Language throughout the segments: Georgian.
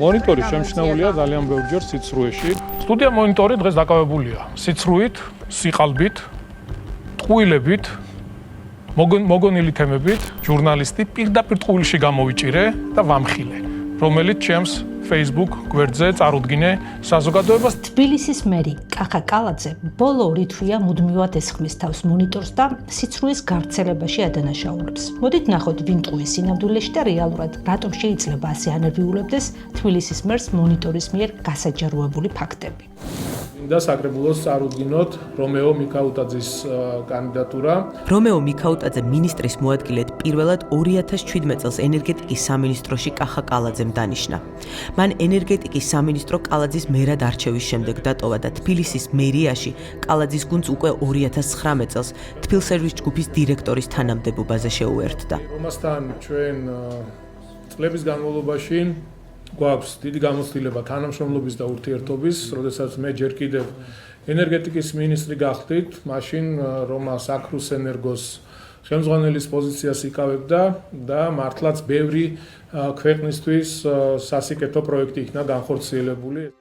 მონიტორი შემჩნეულია ძალიან ბევრჯერ სიცრუეში. სტუდია მონიტორი დღეს დაკავებულია სიცრუით, სიყალბით, ტყუილებით, მოგონილი თემებით. ჟურნალისტი პირდაპირ ტყუილში გამოვიჭირე და ვამხილე, რომელიც ჩემს Facebook გვერდზე წარუდგინე საზოგადოებას. თბილისის მერი კახა კალაძე ბოლო 2 თვეა მუდმივად ესხმის თავს მონიტორს და სიცრუის გავრცელებაში ადანაშაულებს. მოდით ნახოთ ვინ ტყუის სინამდვილეში და რეალურად რატომ შეიძლება ასე ანერვიულებდეს თბილისის მერს მონიტორის მიერ გასაჯაროებული ფაქტები. და საკრებულოს წარუდგინოთ რომეო მიქაუტაძის კანდიდატურა. რომეო მიქაუტაძე მინისტრის მოადგილედ პირველად 2017 წელს ენერგეტიკის სამინისტროში კახა კალაძემ დანიშნა. მან ენერგეტიკის სამინისტრო კალაძის მერად არჩევის შემდეგ დატოვა და თბილისის მერიაში კალაძის გუნდს უკვე 2019 წელს თბილსერვის ჯგუფის დირექტორის თანამდებობაზე შეუერთდა. რომასთან ჩვენ წლების განმავლობაში გვაქვს დიდი გამოცდილება თანამშრომლობის და ურთიერთობის, როდესაც მე ჯერ კიდევ ენერგეტიკის მინისტრი გახდით, მაშინ რომა საქრუს ენერგოს ხელმძღვანელის პოზიციას იკავებდა და მართლაც ბევრი ქვეყნისთვის სასიკეთო პროექტი იქნა განხორციელებული.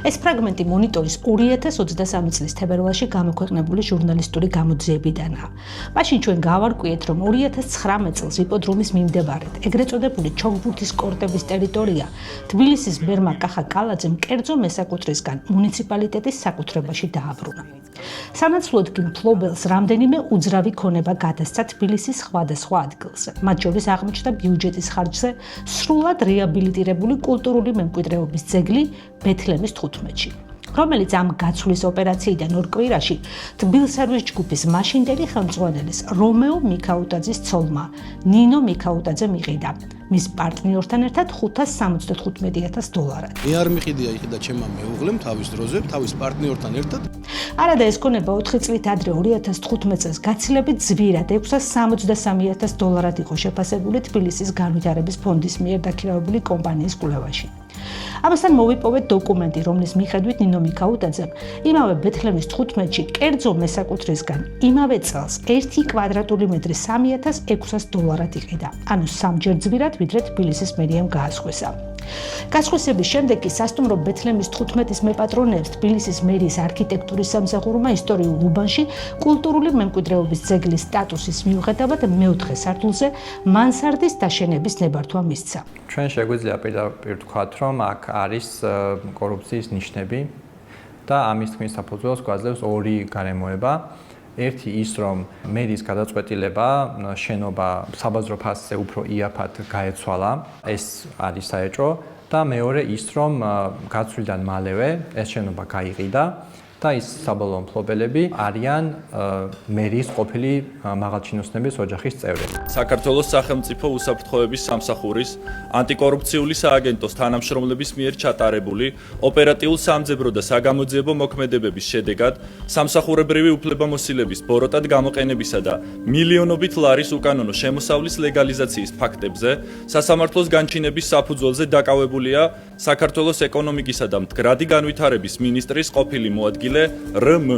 ეს ფრაგმენტი მონიტორის 2023 წლის თებერვალში გამოქვეყნებული ჟურნალისტური გამოძიებიდანაა. მაშინ ჩვენ გავარკვიეთ, რომ 2019 წელს იპოდრომის მიმდებარედ, ეგრეთ წოდებული ჩოგბურთის კორტების ტერიტორია თბილისის მერმა კახა კალაძემ კერძო მესაკუთრისგან მუნიციპალიტეტის საკუთრებაში დააბრუნა. სანაცვლოდ კი მფლობელს რამდენიმე უძრავი ქონება გადასცა თბილისის სხვადასხვა ადგილზე. მათ შორის აღმოჩნდა ბიუჯეტის ხარჯზე სრულად რეაბილიტირებული კულტურული მემკვიდრეობის ძეგლი ბეთლემის 15-ში, რომელიც ამ გაცვლის ოპერაციიდან 2 კვირაში თბილსერვის ჯგუფის მაშინდელი ხელმძღვანელის რომეო მიქაუტაძის ცოლმა ნინო მიქაუტაძემ იყიდა მის პარტნიორთან ერთად $575,000. მე არ მიყიდია იყიდა ჩემმა მეუღლემ თავის დროზე, თავის პარტნიორთან ერთად. არადა ეს ქონება 4 წლით ადრე 2015 წელს გაცილებით ძვირად $673,000 იყო შეფასებული თბილისის განვითარების ფონდის მიერ დაქირავებული კომპანიის კვლევაში. ამასთან მოვიპოვეთ დოკუმენტი, რომლის მიხედვით ნინო მიქაუტაძემ იმავე ბეთლემის 15-ში კერძო მესაკუთრისგან იმავე წელს 1 კვადრატული მეტრი $3,600 იყიდა, ანუ 3-ჯერ ძვირად, ვიდრე თბილისის მერიამ გაასხვისა. გასხვისების შემდეგ კი სასტუმრო ბეთლემის 15-ის მეპატრონეებს თბილისის მერიის არქიტექტურის სამსახურმა ისტორიულ უბანში კულტურული მემკვიდრეობის ძეგლის სტატუსის მიუხედავად მეოთხე სართულზე მანსარდის დაშენების ნებართვა მისცა. ჩვენ შეგვიძლია პირდაპირ ვთქვათ, რომ აქ არის კორუფციის ნიშნები და ამის თქმის საფუძველს გვაძლევს 2 გარემოება. ერთი ის, რომ მერის გადაწყვეტილება შენობა საბაზრო ფასზე უფრო იაფად გაეცვალა, ეს არის საეჭვო და მეორე ის, რომ გაცვლიდან მალევე ეს შენობა გაიყიდა და ის საბოლოო მფლობელები არიან მერის ყოფილი მაღალჩინოსნების ოჯახის წევრები. საქართველოს სახელმწიფო უსაფრთხოების სამსახურის ანტიკორუფციული სააგენტოს თანამშრომლების მიერ ჩატარებული ოპერატიულ სამძებრო და საგამოძიებო მოქმედებების შედეგად სამსახურებრივი უფლებამოსილების ბოროტად გამოყენებისა და მილიონობით ლარის უკანონო შემოსავლის ლეგალიზაციის ფაქტებზე სასამართლოს განჩინების საფუძველზე დაკავებულია საქართველოს ეკონომიკისა და მდგრადი განვითარების მინისტრის ყოფილი მოადგილე რმ.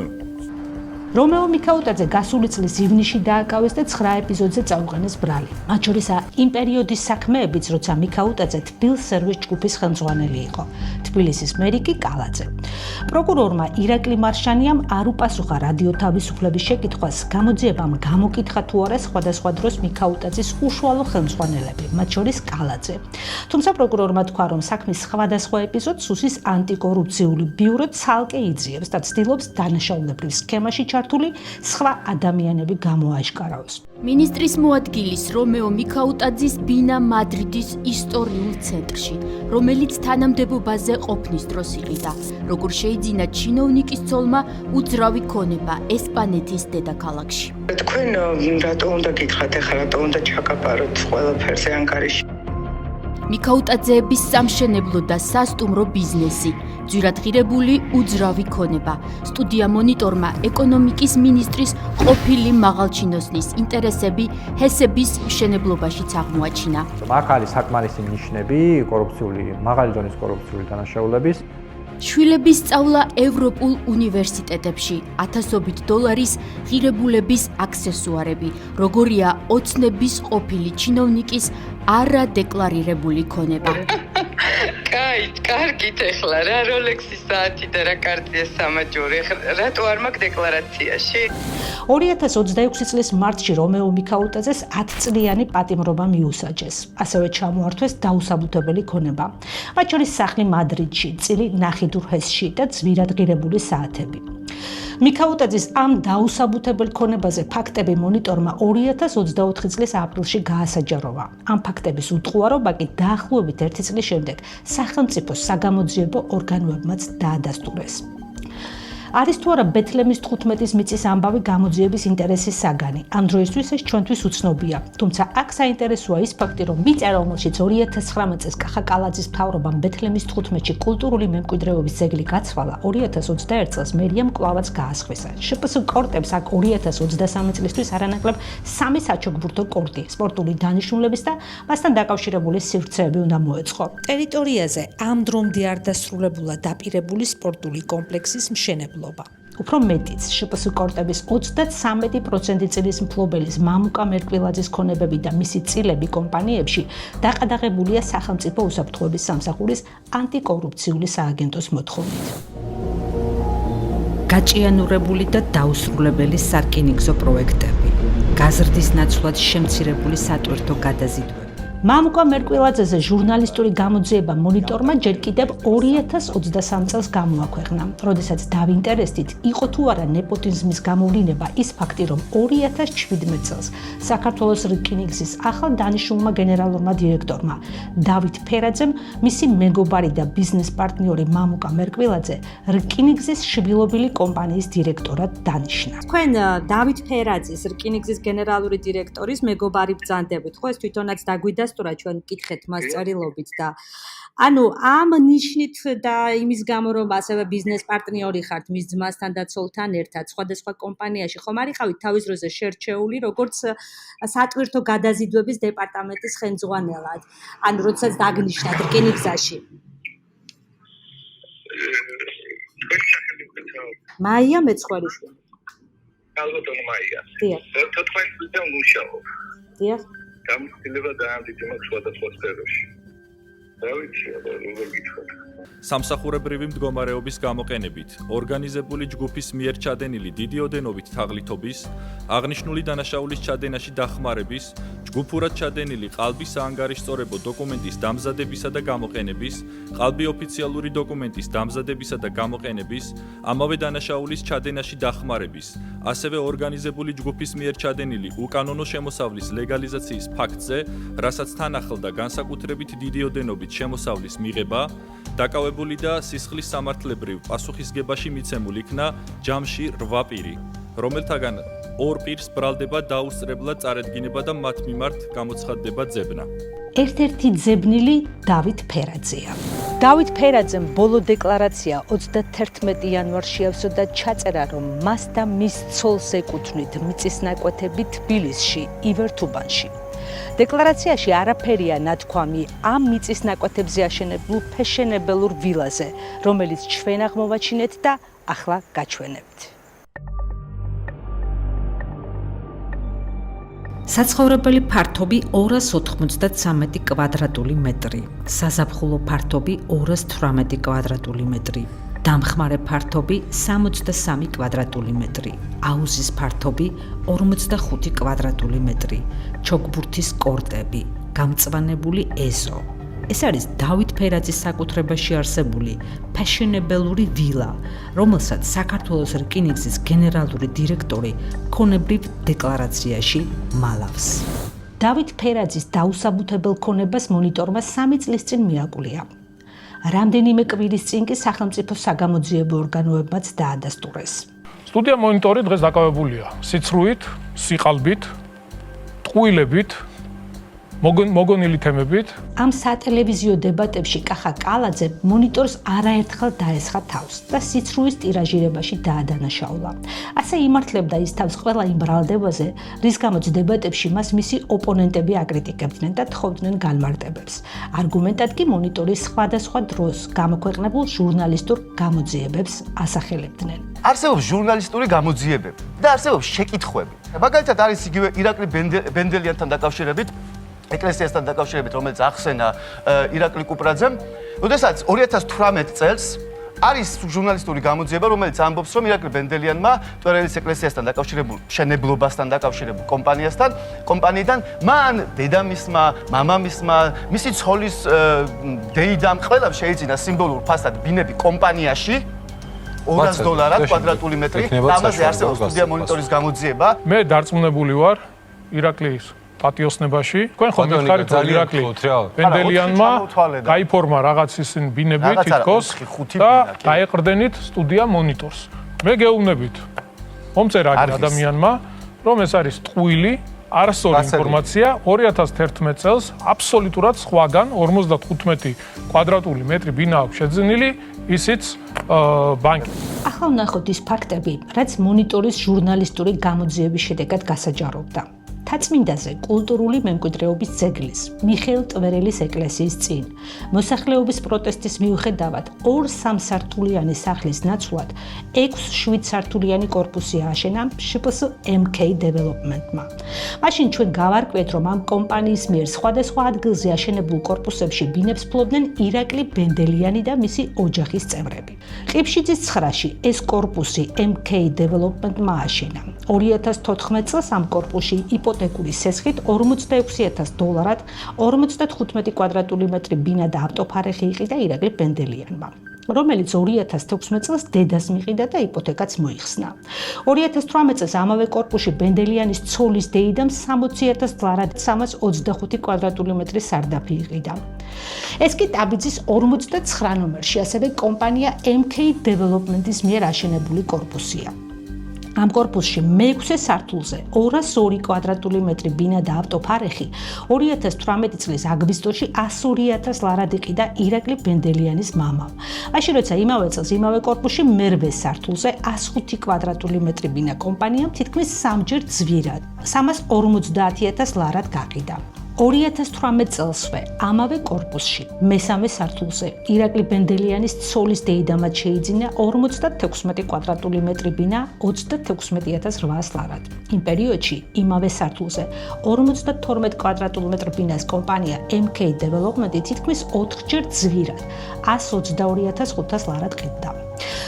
რომეო მიქაუტაძე გასული წლის ივნისში დააკავეს და 9 ეპიზოდზე წაუყენეს ბრალი. მათ შორისა იმ პერიოდის საქმეებიც, როცა მიქაუტაძე თბილსერვის ჯგუფის ხელმძღვანელი იყო. თბილისის მერი კი კალაძე. პროკურორმა ირაკლი მარშანიამ არ უპასუხა რადიო თავისუფლების შეკითხვას, გამოძიებამ გამოკითხა თუ არა სხვადასხვა დროს მიქაუტაძის უშუალო ხელმძღვანელები, მათ შორის კალაძე. თუმცა პროკურორმა თქვა, რომ საქმის სხვადასხვა ეპიზოდს სუსის ანტიკორუფციული ბიურო ცალკე იძიებს და ცდილობს დანაშაულებრივ სქემაში ჩართული სხვა ადამიანები გამოააშკარავოს. მინისტრის მოადგილის რომეო მიქაუტაძის ბინა მადრიდის ისტორიულ ცენტრში, რომელიც თანამდებობაზე ყოფნის დროს იყიდა, როგორ შეიძინა ჩინოვნიკის ცოლმა უძრავი ქონება ესპანეთის დედაქალაქში. თქვენ რატო უნდა გითხრათ, ახლა რატო უნდა ჩაკაპაროთ ყველაფერზე ანგარიში? მიქაუტაძეების სამშენებლო და სასტუმრო ბიზნესი, ძვირადღირებული უძრავი ქონება. სტუდია მონიტორმა ეკონომიკის მინისტრის ყოფილი მაღალჩინოსნის ინტერესები ჰესების მშენებლობაშიც აღმოაჩინა. აქ არის საკმარისი ნიშნები მაღალი დონის კორუფციული დანაშაულების. შვილების სწავლა ევროპულ უნივერსიტეტებში, $1000 ღირებულების აქსესუარები, როგორია ოცნების ყოფილი ჩინოვნიკის არადეკლარირებული ქონება. კარგით ეხლა რა როლექსის საათი და რა კარტია სამაჯური. რატო არ მაქვს დეკლარაციაში? 2026 წლის მარტში რომეო მიქაუტაძეს 10 წლიანი პატიმრობა მიუსაჯეს. ასევე ჩამოართვეს დაუსაბუთებელი ქონება. მათ შორის სახლი მადრიდში, წილი ნახიდურჰესში და ძვირადღირებული საათები. მიქაუტაძის ამ დაუსაბუთებელ ქონებაზე ფაქტები მონიტორმა 2024 წლის აპრილში გაასაჯაროვა. ამ ფაქტების უტყუარობა კი დაახლოებით 1 წლის შემდეგ სახელმწიფოს საგამოძიებო ორგანოებმაც დაადასტურეს. არის თუ არა ბეთლემის 15-ის მიწის ამბავი გამოძიების ინტერესის საგანი. ამ დროისთვის ეს ჩვენთვის უცნობია. თუმცა აქ საინტერესოა ის ფაქტი, რომ მიწა, რომელშიც 2019 წელს კახა კალაძის მთავრობამ ბეთლემის 15-ში კულტურული მემკვიდრეობის ძეგლი გაცვალა, 2021 წელს მერიამ კვლავაც გაასხვისა. შპს კორტებს აქ 2023 წლისთვის არანაკლებ 3 საჩოგბურთო კორტი, სპორტული დანიშნულების და მასთან დაკავშირებული სივრცეები უნდა მოეწყო. ტერიტორიაზე ამ დრომდე არ დასრულებულა დაპირებული სპორტული კომპლექსის მშენებლობა. უფრო მეტიც, შპს კორტების 33% წილის მფლობელის მამუკა მერკვილაძის ქონებები და მისი წილები კომპანიებში დაყადაღებულია სახელმწიფო უსაფრთხოების სამსახურის ანტიკორუფციული სააგენტოს მოთხოვნით. გაჭიანურებული და დაუსრულებელი სარკინიგზო პროექტები, გაზრდის ნაცვლად შემცირებული სატვირთო გადაზიდვები. მამუკა მერკვილაძეზე ჟურნალისტური გამოძიება მონიტორმა ჯერ კიდევ 2023 წელს გამოაქვეყნა, როდესაც დავინტერესდით, იყო თუ არა ნეპოტიზმის გამოვლინება ის ფაქტი, რომ 2017 წელს საქართველოს რკინიგზის ახალ დანიშნულმა გენერალურმა დირექტორმა დავით ფერაძემ მისი მეგობარი და ბიზნეს პარტნიორი მამუკა მერკვილაძე რკინიგზის შვილობილი კომპანიის დირექტორად დანიშნა. თქვენ დავით ფერაძის რკინიგზის გენერალური დირექტორის მეგობარი ბრძანდებით, ხო ეს თვითონაც დაგვიდას ჩვენ მკითხეთ მას წერილობით და ანუ ამ ნიშნით და იმის გამო რომ ასევე ბიზნეს პარტნიორი ხართ მის ძმასთან და ცოლთან ერთად სხვადასხვა კომპანიაში ხომ არიყავით თავის დროზე შერჩეული როგორც სატვირთო გადაზიდვების დეპარტამენტის ხელმძღვანელად ანუ როდესაც დაგნიშნათ რკინიგზაში მაია მეცხვერიშვილი ალბათ მაია დიახ თქვენ ვიდეო მუშაობ დიახ გამოცდილება დაამტკიცა მაქვს სხვადასხვა სფეროში. რა ვიცი, როგორ გითხრათ. სამსახურებრივი მდგომარეობის გამოყენებით, ორგანიზებული ჯგუფის მიერ ჩადენილი დიდი ოდენობით თაღლითობის, აღნიშნული დანაშაულის ჩადენაში დახმარების, ჯგუფურად ჩადენილი ყალბის საანგარიშწორებო დოკუმენტის დამზადებისა და გამოყენების, ყალბი ოფიციალური დოკუმენტის დამზადებისა და გამოყენების, ამავე დანაშაულის ჩადენაში დახმარების, ასევე ორგანიზებული ჯგუფის მიერ ჩადენილი უკანონო შემოსავლის ლეგალიზაციის ფაქტზე, რასაც თან ახლდა განსაკუთრებით დიდი ოდენობით შემოსავლის მიღება, დაკავებული და სისხლის სამართლებრივ პასუხისგებაში მიცემულ იქნა ჯამში 8 პირი, რომელთაგან 2 პირს ბრალდება დაუსწრებლად წარედგინება და მათ მიმართ გამოცხადდება ძებნა. ერთ-ერთი ძებნილი დავით ფერაძეა. დავით ფერაძემ ბოლო დეკლარაცია 31 იანვარში ავსო და ჩაწერა, რომ მას და მის ცოლს ეკუთვნით მიწის ნაკვეთები თბილისში, ივერთუბანში. დეკლარაციაში არაფერია ნათქვამი ამ მიწის ნაკვეთებზე აშენებულ ფეშენებელურ ვილაზე, რომელიც ჩვენ აღმოვაჩინეთ და ახლა გაჩვენებთ. საცხოვრებელი ფართობი 293 კვადრატული მეტრი, საზაფხულო ფართობი 218 კვადრატული მეტრი, დამხმარე ფართობი 63 კვადრატული მეტრი, აუზის ფართობი 45 კვადრატული მეტრი, ჩოგბურთის კორტები, გამწვანებული ეზო. ეს არის დავით ფერაძის საკუთრებაში არსებული ფეშენებელური ვილა, რომელსაც საქართველოს რკინიგზის გენერალური დირექტორი ქონებრივ დეკლარაციაში მალავს. დავით ფერაძის დაუსაბუთებელ ქონებას მონიტორმა 3 წლის წინ მიაკვლია. რამდენიმე კვირის წინ კი სახელმწიფო საგამოძიებო ორგანოებმაც დაადასტურეს. სტუდია მონიტორი დღეს დაკავებულია სიცრუით, სიყალბით, ტყუილებით, მოგონილი თემებით. ამ სატელევიზიო დებატებში კახა კალაძე მონიტორს არაერთხელ დაესხა თავს და სიცრუის ტირაჟირებაში დაადანაშაულა. ასე იმართლებდა ის თავს ყველა იმ ბრალდებაზე, რის გამოც დებატებში მას მისი ოპონენტები აკრიტიკებდნენ და თხოვდნენ განმარტებებს. არგუმენტად კი მონიტორის სხვადასხვა დროს გამოქვეყნებულ ჟურნალისტურ გამოძიებებს ასახელებდნენ. არსებობს ჟურნალისტური გამოძიებები და არსებობს შეკითხვები. მაგალითად არის იგივე ირაკლი ბენდელიანთან დაკავშირებით ეკლესიასთან დაკავშირებით, რომელიც ახსენა ირაკლი კუპრაძემ, როდესაც 2018 წელს არის ჟურნალისტური გამოძიება, რომელიც ამბობს, რომ ირაკლი ბენდელიანმა ტვერელის ეკლესიასთან დაკავშირებულ მშენებლობასთან დაკავშირებულ კომპანიიდან მან დედამისმა, მამამისმა, მისი ცოლის დეიდამ ყველამ შეიძინა სიმბოლურ ფასად ბინები კომპანიაში $200 კვადრატული მეტრი და ამაზე არსებობს სტუდია მონიტორის გამოძიება. მე დარწმუნებული ვარ ირაკლის პატიოსნებაში. თქვენ ხომ გითხარით რომ ირაკლი ბენდელიანმა გაიფორმა რაღაც ისინი ბინები თითქოს და დაეყრდენით სტუდია მონიტორს. მე გეუბნებით მომწერალი ადამიანმა რომ ეს არის ტყუილი არასწორი ინფორმაცია 2011 წელს აბსოლუტურად სხვაგან 55 კვადრატული მეტრი ბინა აქვს შეძენილი ისიც ბანკი. ახლა ვნახოთ ის ფაქტები, რაც მონიტორის ჟურნალისტური გამოძიების შედეგად გასაჯაროვდა. თაწმინდაზე კულტურული მემკვიდრეობის ძეგლის მიხეილ ტვერელის ეკლესიის წინ მოსახლეობის პროტესტის მიუხედავად 2-3 სართულიანი სახლის ნაცვლად 6-7 სართულიანი კორპუსი ააშენა შპს MK Development-მა. მაშინ ჩვენ გავარკვიეთ, რომ ამ კომპანიის მიერ სხვადასხვა ადგილზე აშენებულ კორპუსებში ბინებს ფლობდნენ ირაკლი ბენდელიანი და მისი ოჯახის წევრები. ყიფშიძის 9-ში ეს კორპუსი MK Development-მა ააშენა. 2014 წელს ამ კორპუსში იპოტეკური სესხით $46,000-ად 55 კვადრატული მეტრი ბინა და ავტოფარეხი იყიდა ირაკლი ბენდელიანმა, რომელიც 2016 წელს დედას მიყიდა და იპოთეკაც მოიხსნა. 2018 წელს ამავე კორპუსში ბენდელიანის ცოლის დეიდამ $60,000-ად 325 კვადრატული მეტრი სარდაფი იყიდა. ეს კი ტაბიძის 59 ნომერში, ასევე კომპანია MK Development-ის მიერ აშენებული კორპუსია. ამ კორპუსში მე-6 სართულზე 202 კვადრატული მეტრი ბინა და ავტოფარეხი 2018 წლის აგვისტოში $102,000-ად იყიდა ირაკლი ბენდელიანის მამამ. მაშინ როცა იმავე წელს იმავე კორპუსში მე-8 სართულზე 105 კვადრატული მეტრი ბინა კომპანიამ თითქმის 3-ჯერ ძვირად $350,000-ად გაყიდა. 2018 წელსვე ამავე კორპუსში მე-3 სართულზე ირაკლი ბენდელიანის ცოლის დეიდამაც შეიძინა 56 კვადრატული მეტრი ბინა $26,800-ად. იმ პერიოდში იმავე სართულზე 52 კვადრატული მეტრი ბინას კომპანია MK Development თითქმის 4-ჯერ ძვირად $122,500-ად ყიდდა.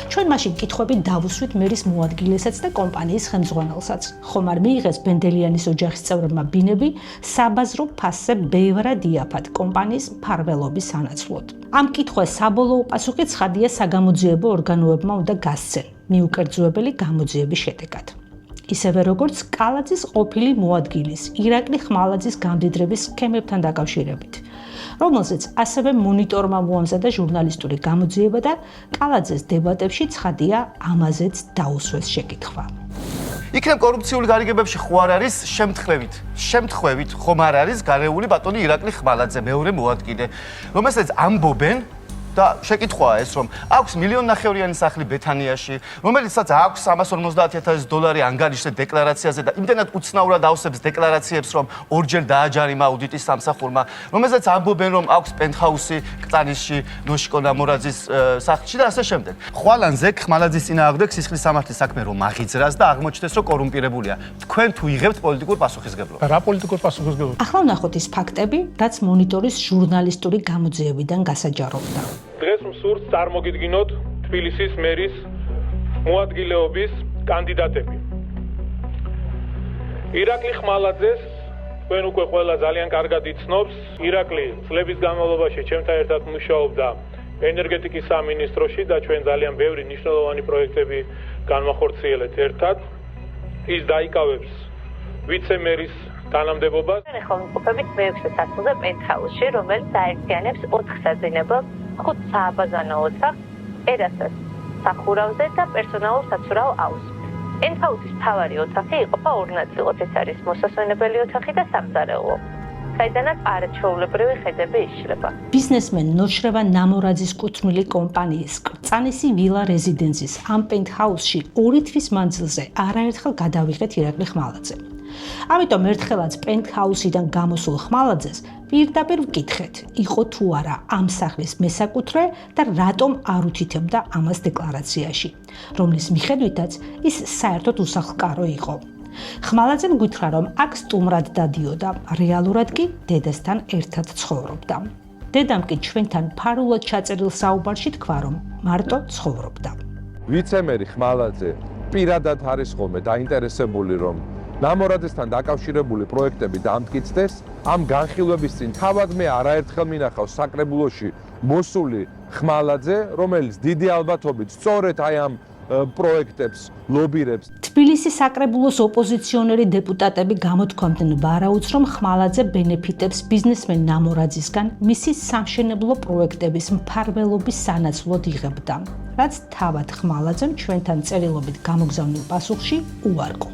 ჩვენ მაშინ კითხვები დავუსვით მერის მოადგილესაც და კომპანიის ხელმძღვანელსაც. ხომ არ მიიღეს ბენდელიანის ოჯახის წევრებმა ბინები საბაზრო ფასზე ბევრად იაფად კომპანიის მფარველობის სანაცვლოდ. ამ კითხვას საბოლოო პასუხი ცხადია საგამოძიებო ორგანოებმა უნდა გასცენ მიუკერძოებელი გამოძიების შედეგად. ისევე როგორც კალაძის ყოფილი მოადგილის ირაკლი ხმალაძის გამდიდრების სქემებთან დაკავშირებით, რომელზეც ასევე მონიტორმა მოამზადა ჟურნალისტური გამოძიება და კალაძეს დებატებში ცხადია ამაზეც დაუსვეს შეკითხვა. იქნებ კორუფციული გარიგებებში ხო არ არის შემთხვევით ხომ არ არის გარეული ბატონი ირაკლი ხმალაძე მეორე მოადგილე, რომელსაც ამბობენ და შეკითხვაა ეს, რომ აქვს $1,500,000 სახლი ბეთანიაში, რომელიცაც აქვს $350,000 ანგარიშზე დეკლარაციაზე და იმდენად უცნაურად ავსებს დეკლარაციებს, რომ ორჯერ დააჯარიმა აუდიტის სამსახურმა, რომელსაც ამბობენ, რომ აქვს პენტჰაუსი კწანისში, ნოშიკო ნამორაძის სახლში და ასე შემდეგ. ხვალანზე ხმალაძის წინააღმდეგ სისხლის სამართლის საქმე რომ აღიძრას და აღმოჩნდეს, რომ კორუმპირებულია. თქვენ თუ იღებთ პოლიტიკურ პასუხისმგებლობას? რა პოლიტიკურ პასუხისმგებლობას? ახლა ვნახოთ ის ფაქტები, რაც მონიტორის ჟურნალისტური გამოძიებიდან გასაჯაროვდა. დღეს მსურს წარმოგიდგინოთ თბილისის მერის მოადგილეობის კანდიდატები. ირაკლი ხმალაძეს თქვენ უკვე ყველა ძალიან კარგად იცნობს. ირაკლი წლების განმავლობაში ჩემთან ერთად მუშაობდა ენერგეტიკის სამინისტროში და ჩვენ ძალიან ბევრი მნიშვნელოვანი პროექტები განვახორციელეთ ერთად. ის დაიკავებს ვიცე-მერის თანამდებობას. ახლა ვიმყოფებით მე-6 სართულზე პენტჰაუსში, რომელიც აერთიანებს 4 საძინებლად 5 სააბაზანო ოთახს, ტერასას, სახურავზე და პერსონალურ საცურაო აუზს. პენტჰაუსის მთავარი ოთახი იყოფა 2 ნაწილად, ეს არის მოსასვენებელი ოთახი და სამზარეულო, საიდანაც არაჩვეულებრივი ხედები იშლება. ბიზნესმენ ნოშრევა ნამორაძის კუთვნილი კომპანიის კრწანისი ვილა რეზიდენცის ამ პენტჰაუსში 2 თვის მანძილზე არაერთხელ გადავიღეთ ირაკლი ხმალაძე. ამიტომ ერთხელაც პენტჰაუსიდან გამოსულ ხმალაძეს პირდაპირ ვკითხეთ, იყო თუ არა ამ სახლის მესაკუთრე და რატომ არ უთითებდა ამას დეკლარაციაში, რომლის მიხედვითაც ის საერთოდ უსახლკარო იყო. ხმალაძემ გითხრა, რომ აქ სტუმრად დადიოდა, რეალურად კი დედასთან ერთად ცხოვრობდა. დედამ კი ჩვენთან ფარულად ჩაწერილ საუბარში თქვა, რომ მარტო ცხოვრობდა. ვიცემერი ხმალაძე პირადად არის ხოლმე დაინტერესებული, რომ ნამორაძესთან დაკავშირებული პროექტები დამტკიცდეს. ამ განხილვების წინ თავად მე არაერთხელ მინახავს საკრებულოში მოსული ხმალაძე, რომელიც დიდი ალბათობით სწორედ აი ამ პროექტებს ლობირებს. თბილისის საკრებულოს ოპოზიციონერი დეპუტატები გამოთქვამდნენ ვარაუდს, რომ ხმალაძე ბენეფიტებს ბიზნესმენ ნამორაძისგან მისი სამშენებლო პროექტების მფარველობის სანაცვლოდ იღებდა, რაც თავად ხმალაძემ ჩვენთან წერილობით გამოგზავნილ პასუხში უარყო.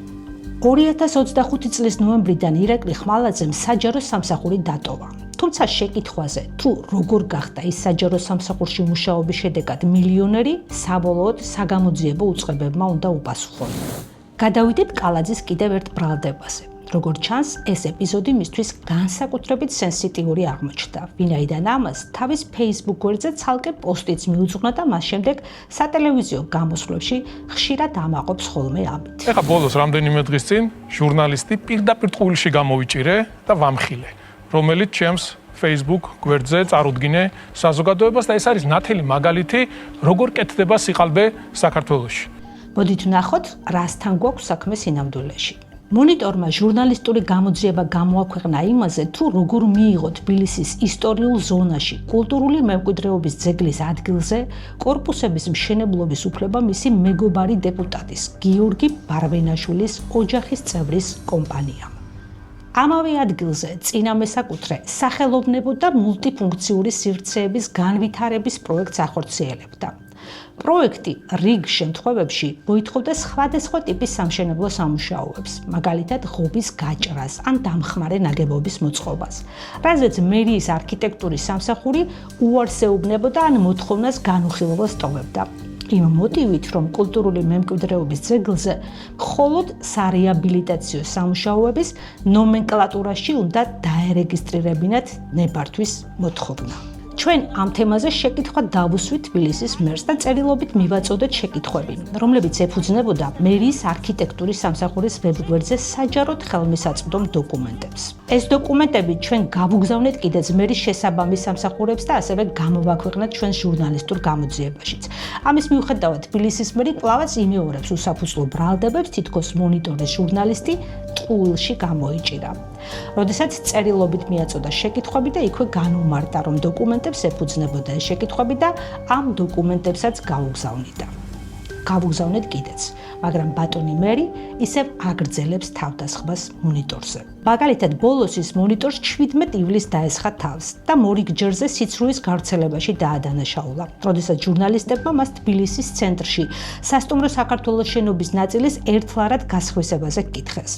2025 წლის ნოემბრიდან ირაკლი ხმალაძემ საჯარო სამსახური დატოვა. თუმცა შეკითხვაზე, თუ როგორ გახდა ის საჯარო სამსახურში მუშაობის შედეგად მილიონერი, საბოლოოდ საგამოძიებო უწყებებმა უნდა უპასუხონ. გადავიდეთ კალაძის კიდევ ერთ ბრალდებაზე. როგორც ჩანს, ეს ეპიზოდი მისთვის განსაკუთრებით სენსიტიური აღმოჩნდა, ვინაიდან ამას თავის Facebook გვერდზე ცალკე პოსტიც მიუძღვნა და მას შემდეგ სატელევიზიო გამოსვლებში ხშირად ამაყობს ხოლმე ამით. ეხლა ბოლოს რამდენიმე დღის წინ ჟურნალისტი პირდაპირ ტყუილში გამოვიჭირე და ვამხილე, რომელიც ჩემს Facebook გვერდზე წარუდგინე საზოგადოებას და ეს არის ნათელი მაგალითი, როგორ კეთდება სიყალბე საქართველოში. მოდით ვნახოთ, რასთან გვაქვს საქმე სინამდვილეში. მონიტორმა ჟურნალისტური გამოძიება გამოაქვეყნა იმაზე, თუ როგორ მიიღო თბილისის ისტორიულ ზონაში კულტურული მემკვიდრეობის ძეგლის ადგილზე კორპუსების მშენებლობის უფლება მისი მეგობარი დეპუტატის გიორგი ბარბენაშვილის ოჯახის წევრის კომპანიამ. ამავე ადგილზე წინა მესაკუთრე სახელოვნებო და მულტიფუნქციური სივრცეების განვითარების პროექტს ახორციელებდა. პროექტი რიგ შემთხვევებში მოითხოვდა სხვადასხვა ტიპის სამშენებლო სამუშაოებს, მაგალითად ღობის გაჭრას ან დამხმარე ნაგებობის მოწყობას, რაზეც მერიის არქიტექტურის სამსახური უარს ეუბნებოდა ან მოთხოვნას განუხილველს ტოვებდა. იმ მოტივით, რომ კულტურული მემკვიდრეობის ძეგლზე მხოლოდ სარეაბილიტაციო სამუშაოების ნომენკლატურაში უნდა დაერეგისტრირებინათ ნებართვის მოთხოვნა. ჩვენ ამ თემაზე შეკითხვა დავუსვით თბილისის მერს და წერილობით მივაწოდეთ შეკითხვები, რომლებიც ეფუძნებოდა მერიის არქიტექტურის სამსახურის ვებგვერდზე საჯაროდ ხელმისაწვდომ დოკუმენტებს. ეს დოკუმენტები ჩვენ გავუგზავნეთ კიდეც მერის შესაბამის სამსახურებს და ასევე გამოვაქვეყნეთ ჩვენ ჟურნალისტურ გამოძიებაშიც. ამის მიუხედავად თბილისის მერი კვლავაც იმეორებს უსაფუძვლო ბრალდებებს, თითქოს მონიტორის ჟურნალისტი ტყუილში გამოიჭირა. როდესაც წერილობით მიაწოდა შეკითხვები და იქვე განუმარტა, რომ დოკუმენტებს ეფუძნებოდა ეს შეკითხვები და ამ დოკუმენტებსაც გავუგზავნიდა. გავუგზავნეთ კიდეც, მაგრამ ბატონი მერი ისევ აგრძელებს თავდასხმას მონიტორზე. მაგალითად, ბოლოს ის მონიტორს 17 ივლისს დაესხა თავს და მორიგ ჯერზე სიცრუის გავრცელებაში დაადანაშაულა. როდესაც ჟურნალისტებმა მას თბილისის ცენტრში სასტუმრო საქართველოს შენობის ნაწილის ერთლარად გასხვისებაზე გკითხეს.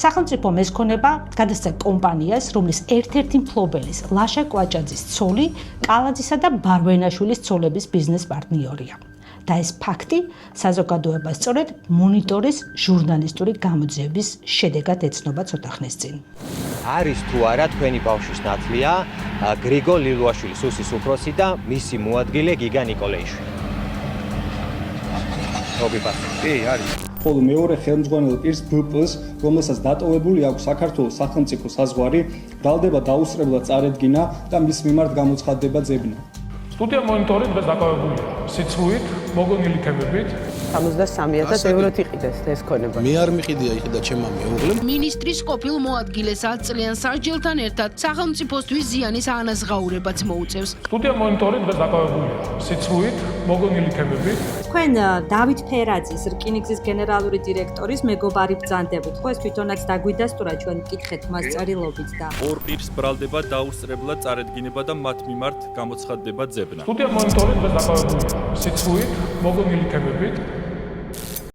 სახელმწიფო მესქონება გადასცა კომპანიას, რომლის ერთ-ერთი მფლობელის ლაშა კვაჭაძის ცოლი კალაძისა და ბარბენაშვილის ცოლების ბიზნეს პარტნიორია. და ეს ფაქტი საზოგადოებას სწორედ მონიტორის ჟურნალისტური გამოძიების შედეგად ეცნობა ცოტა ხნის წინ. არის თუ არა თქვენი ბავშვის ნათლია გრიგოლ ლილუაშვილის უსის უფროსი და მისი მოადგილე გიგა ნიკოლეიშვილი. კი, არის. ხოლო მეორე ხელმძღვანელ პირს ბპ-ს, რომელსაც დატოვებული აქვს საქართველოს სახელმწიფო საზღვარი, ბრალდება დაუსწრებლად წარედგინა და მის მიმართ გამოცხადდება ძებნა. სტუდია მონიტორი დღეს დაკავებულია სიცრუით, მოგონილი თემებით. 63,000 ევროთ იყიდეს ეს ქონება. მე არ მიყიდია იყიდა ჩემმა მეუღლემ. მინისტრის ყოფილ მოადგილეს 10 წლიან სასჯელთან ერთად სახელმწიფოსთვის ზიანის ანაზღაურებაც მოუწევს. სტუდია მონიტორი დღეს დაკავებულია სიცრუით, მოგონილი თემებით. თქვენ დავით ფერაძის რკინიგზის გენერალური დირექტორის მეგობარი ბრძანდებით, ხო ეს თვითონაც დაგვიდასტურა ჩვენ მკითხეთ მას წერილობით და ორ პირს ბრალდება დაუსწრებლად წარედგინება და მათ მიმართ გამოცხადდება ძებნა. სტუდია მონიტორი დღეს დაკავებულია სიცრუით, მოგონილი თემებით.